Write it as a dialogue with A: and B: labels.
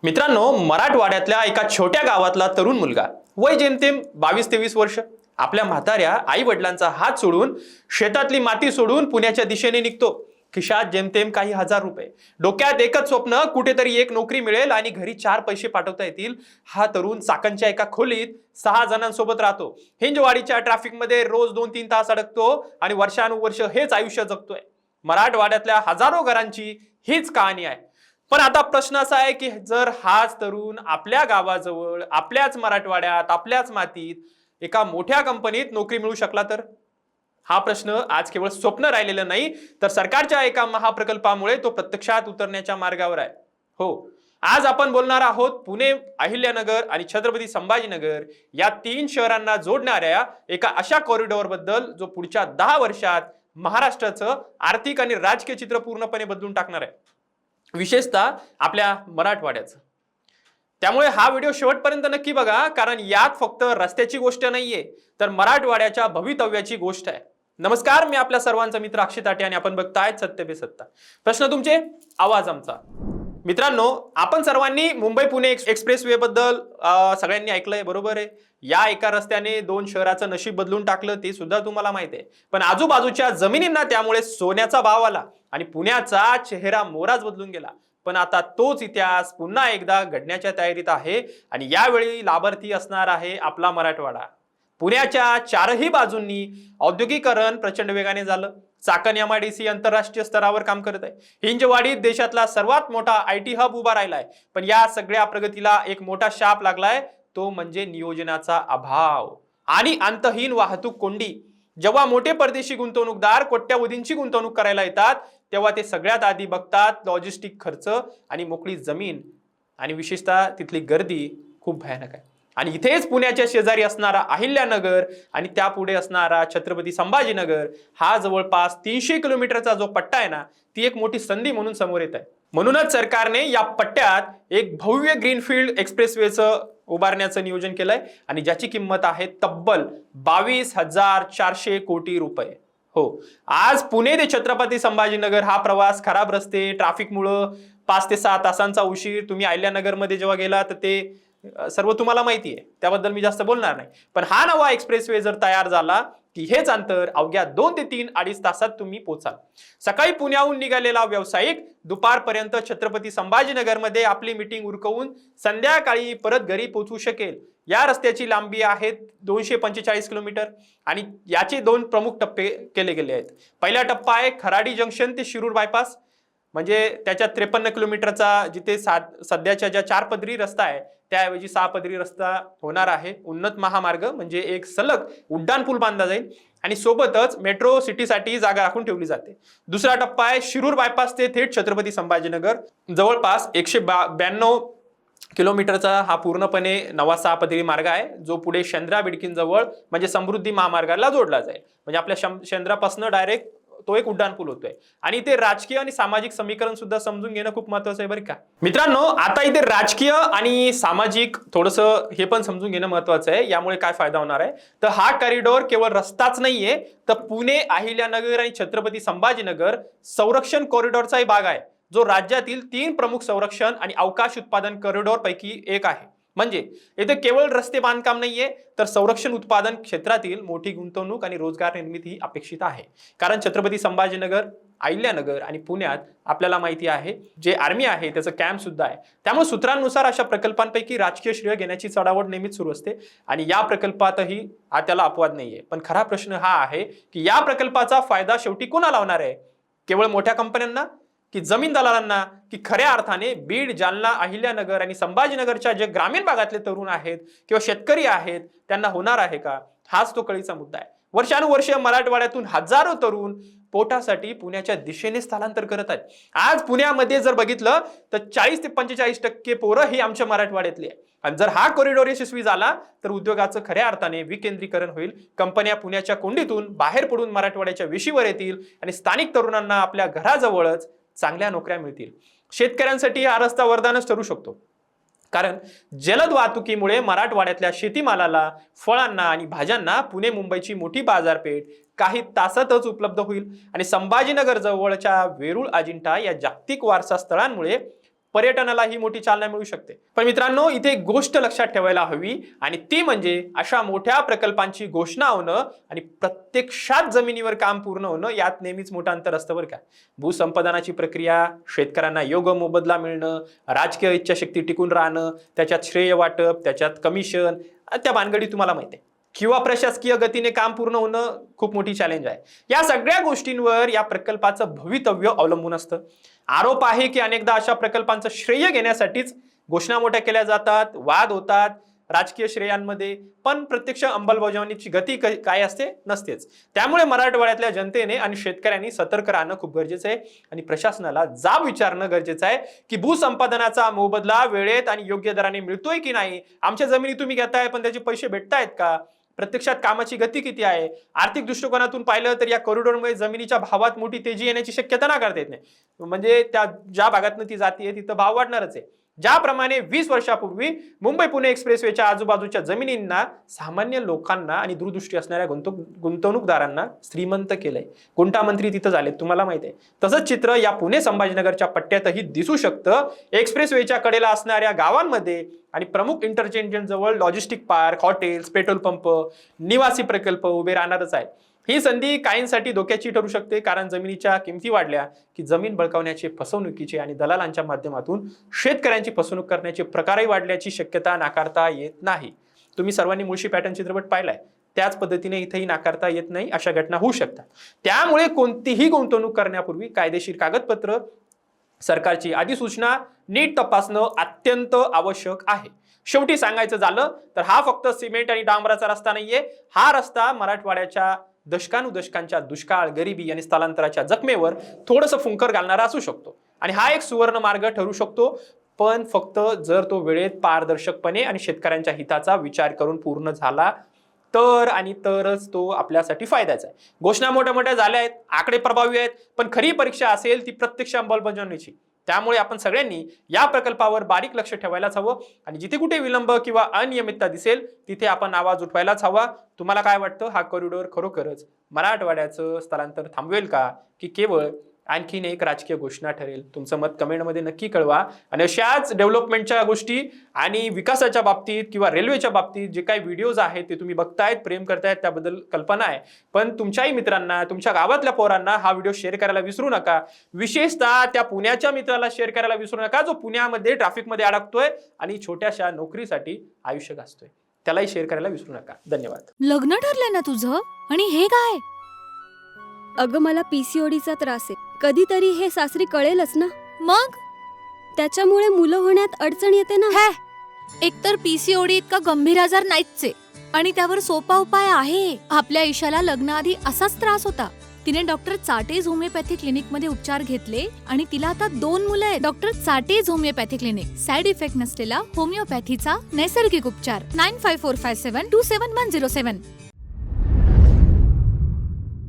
A: मित्रांनो, मराठवाड्यातल्या एका छोट्या गावातला तरुण मुलगा, वय जेमतेम 22-23 वर्ष, आपल्या म्हाताऱ्या आई वडिलांचा हात सोडून शेतातली माती सोडून पुण्याच्या दिशेने निघतो. खिशात जेमतेम काही हजार रुपये, डोक्यात एकच स्वप्न, कुठेतरी एक नोकरी मिळेल आणि घरी 4 पैसे पाठवता येतील. हा तरुण चाकणच्या एका खोलीत 6 जणांसोबत राहतो. हिंजवाडीच्या ट्रॅफिक मध्ये रोज 2-3 तास अडकतो आणि वर्षानुवर्ष हेच आयुष्य जगतोय. मराठवाड्यातल्या हजारो घरांची हीच कहाणी आहे. पण आता प्रश्न असा आहे की जर हाच तरुण आपल्या गावाजवळ, आपल्याच मराठवाड्यात, आपल्याच मातीत एका मोठ्या कंपनीत नोकरी मिळू शकला तर? हा प्रश्न आज केवळ स्वप्न राहिलेलं नाही, तर सरकारच्या एका महाप्रकल्पामुळे तो प्रत्यक्षात उतरण्याच्या मार्गावर आहे. हो, आज आपण बोलणार आहोत पुणे, अहिल्यानगर आणि छत्रपती संभाजीनगर या 3 शहरांना जोडणाऱ्या एका अशा कॉरिडॉर बद्दल जो पुढच्या 10 वर्षात महाराष्ट्राचं आर्थिक आणि राजकीय चित्र पूर्णपणे बदलून टाकणार आहे, विशेषतः आपल्या मराठवाड्याचं. त्यामुळे हा व्हिडिओ शेवटपर्यंत नक्की बघा, कारण यात फक्त रस्त्याची गोष्ट नाहीये, तर मराठवाड्याच्या भवितव्याची गोष्ट आहे. नमस्कार, मी आपल्या सर्वांचा मित्र अक्षय ताटे आणि आपण बघतायत सत्य पे सत्ता. प्रश्न तुमचे, आवाज आमचा. मित्रांनो, आपण सर्वांनी मुंबई पुणे एक्सप्रेसवे बद्दल सगळ्यांनी ऐकलंय, बरोबर आहे. या एका रस्त्याने 2 शहराचं नशीब बदलून टाकलं, ते सुद्धा तुम्हाला माहिती आहे. पण आजूबाजूच्या जमिनींना त्यामुळे सोन्याचा भाव आला आणि पुण्याचा चेहरा मोराच बदलून गेला. पण आता तोच इतिहास पुन्हा एकदा घडण्याच्या तयारीत आहे आणि यावेळी लाभार्थी असणार आहे आपला मराठवाडा. पुण्याच्या 4ही बाजूंनी औद्योगिकरण प्रचंड वेगाने झालं. चाकण MIDC आंतरराष्ट्रीय स्तरावर काम करत आहे. हिंजवाडीत देशातला सर्वात मोठा IT हब उभा राहिलाय. पण या सगळ्या प्रगतीला एक मोठा शाप लागलाय, तो म्हणजे नियोजनाचा अभाव आणि अंतहीन वाहतूक कोंडी. जेव्हा मोठे परदेशी गुंतवणूकदार कोट्यावधींची गुंतवणूक करायला येतात, तेव्हा ते सगळ्यात आधी बघतात लॉजिस्टिक खर्च आणि मोकळी जमीन, आणि विशेषतः तिथली गर्दी खूप भयानक आहे. आणि इथेच पुण्याच्या शेजारी असणारा अहिल्यानगर आणि त्यापुढे असणारा छत्रपती संभाजीनगर हा जवळपास 300 किलोमीटरचा जो पट्टा आहे ना, ती एक मोठी संधी म्हणून समोर येत आहे. म्हणूनच सरकारने या पट्ट्यात एक भव्य ग्रीनफील्ड एक्सप्रेसवेचं उभारण्याचं नियोजन केलंय आणि ज्याची किंमत आहे तब्बल 22,400 कोटी रुपये. हो, आज पुणे ते छत्रपती संभाजीनगर हा प्रवास खराब रस्ते, ट्रॅफिकमुळं 5 ते 6 तासांचा उशीर. तुम्ही अहिल्यानगरमध्ये जेव्हा गेला तर ते सर्व तुम्हाला माहिती आहे, त्याबद्दल मी जास्त बोलणार नाही. पण हा नवा एक्सप्रेसवे जर तयार झाला की हेच अंतर अवघ्या 2 ते 3-2.5 तासात तुम्ही पोहोचाल. सकाळी पुण्याहून निघालेला व्यावसायिक दुपारपर्यंत छत्रपती संभाजीनगरमध्ये आपली मीटिंग उरकवून संध्याकाळी परत घरी पोहोचू शकेल. या रस्त्याची लांबी आहे 245 किलोमीटर आणि याचे 2 प्रमुख टप्पे केले गेले आहेत. पहिला टप्पा आहे खराडी जंक्शन ते शिरूर बायपास, म्हणजे त्याच्या 53 किलोमीटरचा, जिथे सध्याच्या ज्या 4 पदरी रस्ता आहे त्याऐवजी 6 पदरी रस्ता होणार आहे. उन्नत महामार्ग म्हणजे एक सलग उड्डाण पूल बांधला जाईल आणि सोबतच मेट्रो सिटीसाठी जागा राखून ठेवली जाते. दुसरा टप्पा आहे शिरूर बायपास ते थेट छत्रपती संभाजीनगर, जवळपास 192 किलोमीटरचा हा पूर्णपणे नवा 6 पदरी मार्ग आहे, जो पुढे शेंद्रा बिडकींजवळ म्हणजे समृद्धी महामार्गाला जोडला जाईल. म्हणजे आपल्या शेंद्रापासून डायरेक्ट तो एक उड्डाण पूल होतोय. आणि इथे राजकीय आणि सामाजिक समीकरण सुद्धा समजून घेणं खूप महत्वाचं आहे बरं का. मित्रांनो, आता इथे राजकीय आणि सामाजिक थोडंसं हे पण समजून घेणं महत्वाचं आहे. यामुळे काय फायदा होणार आहे, तर हा कॉरिडॉर केवळ रस्ताच नाहीये, तर पुणे, अहिल्यानगर आणि छत्रपती संभाजीनगर संरक्षण कॉरिडॉरचाही भाग आहे, जो राज्यातील 3 प्रमुख संरक्षण आणि अवकाश उत्पादन कॉरिडॉर पैकी एक आहे. म्हणजे इथे केवळ रस्ते बांधकाम नाहीये, तर संरक्षण उत्पादन क्षेत्रातील मोठी गुंतवणूक आणि रोजगार निर्मिती अपेक्षित आहे. कारण छत्रपती संभाजीनगर, अहिल्यानगर आणि पुण्यात आपल्याला माहिती आहे जे आर्मी आहे त्याचं कॅम्प सुद्धा आहे. त्यामुळे सूत्रांनुसार अशा प्रकल्पांपैकी राजकीय श्रेय घेण्याची चढावड नेहमीच सुरू असते आणि या प्रकल्पातही त्याला अपवाद नाहीये. पण खरा प्रश्न हा आहे की या प्रकल्पाचा फायदा शेवटी कोणाला होणार आहे? केवळ मोठ्या कंपन्यांना की जमीन दलालांना, की खऱ्या अर्थाने बीड, जालना, अहिल्यानगर आणि संभाजीनगरच्या जे ग्रामीण भागातले तरुण आहेत किंवा शेतकरी आहेत त्यांना होणार आहे का? हाच तो कळीचा मुद्दा आहे. वर्षानुवर्ष मराठवाड्यातून हजारो तरुण पोटासाठी पुण्याच्या दिशेने स्थलांतर करत आहेत. आज पुण्यामध्ये जर बघितलं तर 40 ते 45% पोरं ही आमच्या मराठवाड्यातली आहे. आणि जर हा कॉरिडॉर यशस्वी झाला तर उद्योगाचं खऱ्या अर्थाने विकेंद्रीकरण होईल. कंपन्या पुण्याच्या कोंडीतून बाहेर पडून मराठवाड्याच्या वेशीवर येतील आणि स्थानिक तरुणांना आपल्या घराजवळच चांगल्या नोकऱ्या मिळतील. शेतकऱ्यांसाठी हा रस्ता वरदानच ठरू शकतो, कारण जलद वाहतुकीमुळे मराठवाड्यातल्या शेतीमालाला, फळांना आणि भाज्यांना पुणे मुंबईची मोठी बाजारपेठ काही तासातच उपलब्ध होईल. आणि संभाजीनगर जवळच्या वेरूळ, अजिंठा या जागतिक वारसा स्थळांमुळे पर्यटनाला ही मोठी चालना मिळू शकते. पण मित्रांनो, इथे एक गोष्ट लक्षात ठेवायला हवी आणि ती म्हणजे अशा मोठ्या प्रकल्पांची घोषणा होणं आणि प्रत्यक्षात जमिनीवर काम पूर्ण होणं यात नेहमीच मोठं अंतर असतं बरं का. भूसंपादनाची प्रक्रिया, शेतकऱ्यांना योग्य मोबदला मिळणं, राजकीय इच्छाशक्ती टिकून राहणं, त्याच्यात श्रेय वाटप, त्याच्यात कमिशन, त्या भानगडी तुम्हाला माहिती आहे, किंवा प्रशासकीय गतीने काम पूर्ण होणं खूप मोठी चॅलेंज आहे. या सगळ्या गोष्टींवर या प्रकल्पाचं भवितव्य अवलंबून असतं. आरोप आहे की अनेकदा अशा प्रकल्पांचं श्रेय घेण्यासाठीच घोषणा मोठ्या केल्या जातात, वाद होतात राजकीय श्रेयांमध्ये, पण प्रत्यक्ष अंमलबजावणीची गती काय असते नसतेच. त्यामुळे मराठवाड्यातल्या जनतेने आणि शेतकऱ्यांनी सतर्क राहणं खूप गरजेचं आहे आणि प्रशासनाला जाब विचारणं गरजेचं आहे की भूसंपादनाचा मोबदला वेळेत आणि योग्य दराने मिळतोय की नाही, आमच्या जमिनी तुम्ही घेताय पण त्याचे पैसे भेटतायत का, प्रत्यक्षात कामाची गती किती आहे. आर्थिक दृष्टिकोनातून पाहिलं तर या कॉरिडॉरमुळे जमिनीच्या भावात मोठी तेजी येण्याची शक्यता नाकारता येत नाही. म्हणजे त्या ज्या भागातनं ती जातीये तिथं भाव वाढणारच आहे. ज्याप्रमाणे 20 वर्षापूर्वी मुंबई पुणे एक्सप्रेसवेच्या आजूबाजूच्या जमिनींना सामान्य लोकांना आणि दूरदृष्टी असणाऱ्या गुंतवणूकदारांना श्रीमंत केलंय, गुंठामंत्री तिथं झाले तुम्हाला माहिती आहे. तसंच चित्र या पुणे संभाजीनगरच्या पट्ट्यातही दिसू शकतं. एक्सप्रेसवेच्या कडेला असणाऱ्या गावांमध्ये आणि प्रमुख इंटरचेंज जवळ logistic park, hotels, petrol pump, निवासी प्रकल्प उभे राहणारच आहेत. ही संधी काहींसाठी धोक्याची ठरू शकते, कारण जमिनीच्या किमती वाढल्या की जमीन बळकावण्याचे, फसवणुकीचे आणि दलालांच्या माध्यमातून शेतकऱ्यांची फसवणूक करण्याचे प्रकारही वाढल्याची शक्यता नाकारता येत नाही. तुम्ही सर्वांनी मुळशी पॅटर्न चित्रपट पाहिलाय, त्याच पद्धतीने इथेही नाकारता येत नाही अशा घटना होऊ शकतात. त्यामुळे कोणतीही गुंतवणूक करण्यापूर्वी कायदेशीर कागदपत्र, सरकारची अधिसूचना नीट तपासणं अत्यंत आवश्यक आहे. शेवटी सांगायचं झालं तर हा फक्त सिमेंट आणि डांबराचा रस्ता नाहीये. हा रस्ता मराठवाड्याच्या दशकानुदशकांच्या दुष्काळ, गरिबी आणि स्थलांतराच्या जखमेवर थोडंसं फुंकर घालणारा असू शकतो आणि हा एक सुवर्ण मार्ग ठरू शकतो, पण फक्त जर तो वेळेत, पारदर्शकपणे आणि शेतकऱ्यांच्या हिताचा विचार करून पूर्ण झाला तर आणि तरच तो आपल्यासाठी फायद्याचा आहे. घोषणा मोठ्या मोठ्या झाल्या आहेत, आकडे प्रभावी आहेत, पण खरी परीक्षा असेल ती प्रत्यक्ष अंमलबजावणीची. त्यामुळे आपण सगळ्यांनी या प्रकल्पावर बारीक लक्ष ठेवायलाच हवं आणि जिथे कुठे विलंब किंवा अनियमितता दिसेल तिथे आपण आवाज उठवायलाच हवा. तुम्हाला काय वाटतं, हा कॉरिडॉर खरोखरच मराठवाड्याचं स्थलांतर थांबवेल का, की केवळ आणखीन एक राजकीय घोषणा ठरेल? तुमचं मत कमेंटमध्ये नक्की कळवा. आणि अशाच डेव्हलपमेंटच्या गोष्टी आणि विकासाच्या बाबतीत किंवा रेल्वेच्या बाबतीत जे काही व्हिडिओज आहेत ते तुम्ही बघतायत, प्रेम करतायत, त्याबद्दल कल्पना आहे. पण तुमच्याही मित्रांना, तुमच्या गावातल्या पोरांना हा व्हिडिओ शेअर करायला विसरू नका. विशेषतः त्या पुण्याच्या मित्राला शेअर करायला विसरू नका जो पुण्यामध्ये ट्रॅफिकमध्ये अडकतोय आणि छोट्याशा नोकरीसाठी आयुष्य गाजतोय. त्यालाही शेअर करायला विसरू नका. धन्यवाद.
B: लग्न ठरलंय ना तुझं? आणि हे काय?
C: अगं मला पीसीओडीचा त्रास आहे. कधीतरी हे सासरी कळेलच ना.
B: मग
C: त्याच्यामुळे मुलं होण्यात अडचण येते ना.
B: एकतर पीसीओडी इतका गंभीर आजार नाहीच आहे आणि त्यावर सोपा उपाय आहे. आपल्या ईशाला लग्नाआधी असाच त्रास होता. तिने डॉक्टर चाटेज होमिओपॅथी क्लिनिक मध्ये उपचार घेतले आणि तिला आता 2 मुलं आहेत. डॉक्टर चाटेज होमिओपॅथी क्लिनिक, साइड इफेक्ट नसलेला होमिओपॅथीचा नैसर्गिक उपचार. 9545727107